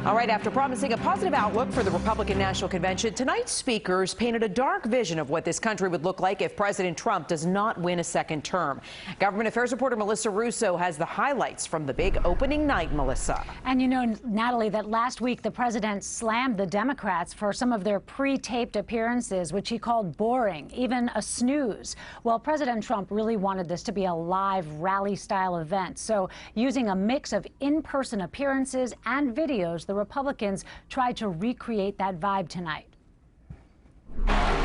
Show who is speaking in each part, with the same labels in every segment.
Speaker 1: All right, after promising a positive outlook for the Republican National Convention, tonight's speakers painted a dark vision of what this country would look like if President Trump does not win a second term. Government Affairs reporter Melissa Russo has the highlights from the big opening night, Melissa.
Speaker 2: And you know, Natalie, that last week the president slammed the Democrats for some of their pre-taped appearances, which he called boring, even a snooze. Well, President Trump really wanted this to be a live rally-style event. So using a mix of in-person appearances and videos, the Republicans tried to recreate that vibe tonight.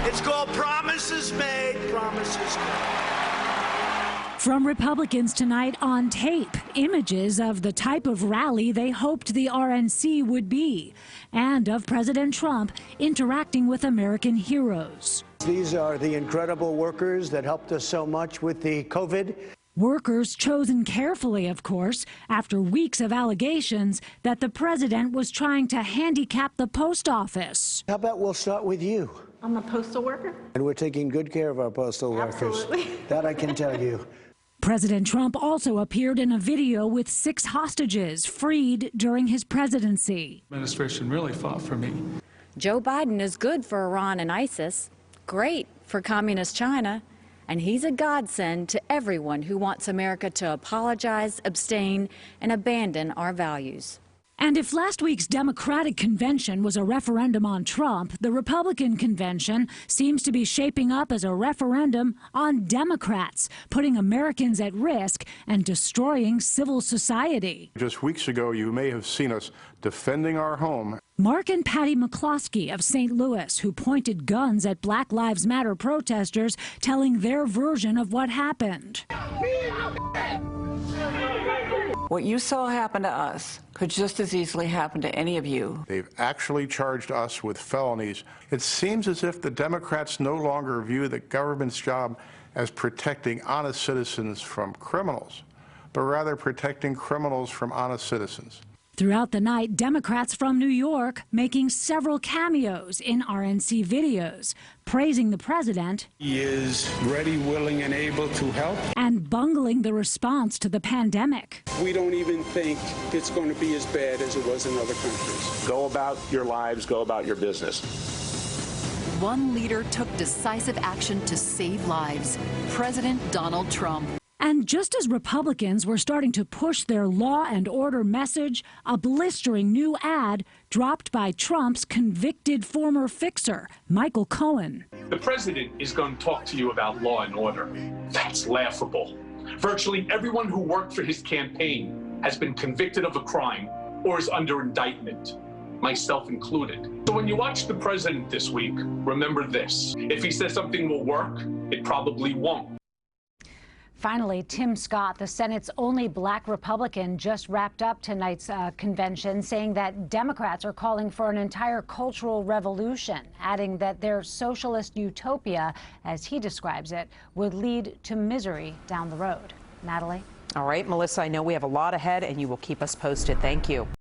Speaker 3: It's called Promises Made, Promises Kept.
Speaker 4: From Republicans tonight on tape, images of the type of rally they hoped the RNC would be, and of President Trump interacting with American heroes.
Speaker 5: These are the incredible workers that helped us so much with the COVID.
Speaker 4: Workers chosen carefully, of course, after weeks of allegations that the president was trying to handicap the post office.
Speaker 5: How about we'll start with you?
Speaker 6: I'm a postal worker.
Speaker 5: And we're taking good care of our postal
Speaker 6: Absolutely.
Speaker 5: workers. That I can tell you.
Speaker 4: President Trump also appeared in a video with 6 hostages freed during his presidency.
Speaker 7: The administration really fought for me.
Speaker 8: Joe Biden is good for Iran and ISIS, great for communist China, and he's a godsend to everyone who wants America to apologize, abstain, and abandon our values.
Speaker 4: And if last week's Democratic convention was a referendum on Trump, the Republican convention seems to be shaping up as a referendum on Democrats, putting Americans at risk and destroying civil society.
Speaker 9: Just weeks ago, you may have seen us defending our home.
Speaker 4: Mark and Patty McCloskey of St. Louis, who pointed guns at Black Lives Matter protesters, telling their version of what happened.
Speaker 10: What you saw happen to us could just as easily happen to any of you.
Speaker 9: They've actually charged us with felonies. It seems as if the Democrats no longer view the government's job as protecting honest citizens from criminals, but rather protecting criminals from honest citizens.
Speaker 4: Throughout the night, Democrats from New York making several cameos in RNC videos, praising the president.
Speaker 11: He is ready, willing, and able to help.
Speaker 4: And bungling the response to the pandemic.
Speaker 11: We don't even think it's going to be as bad as it was in other countries.
Speaker 12: Go about your lives, go about your business.
Speaker 13: One leader took decisive action to save lives, President Donald Trump.
Speaker 4: And just as Republicans were starting to push their law and order message, a blistering new ad dropped by Trump's convicted former fixer, Michael Cohen.
Speaker 14: The president is going to talk to you about law and order. That's laughable. Virtually everyone who worked for his campaign has been convicted of a crime or is under indictment, myself included. So when you watch the president this week, remember this. If he says something will work, it probably won't.
Speaker 2: Finally, Tim Scott, the Senate's only black Republican, just wrapped up tonight's convention, saying that Democrats are calling for an entire cultural revolution, adding that their socialist utopia, as he describes it, would lead to misery down the road. Natalie?
Speaker 1: All right, Melissa, I know we have a lot ahead, and you will keep us posted. Thank you.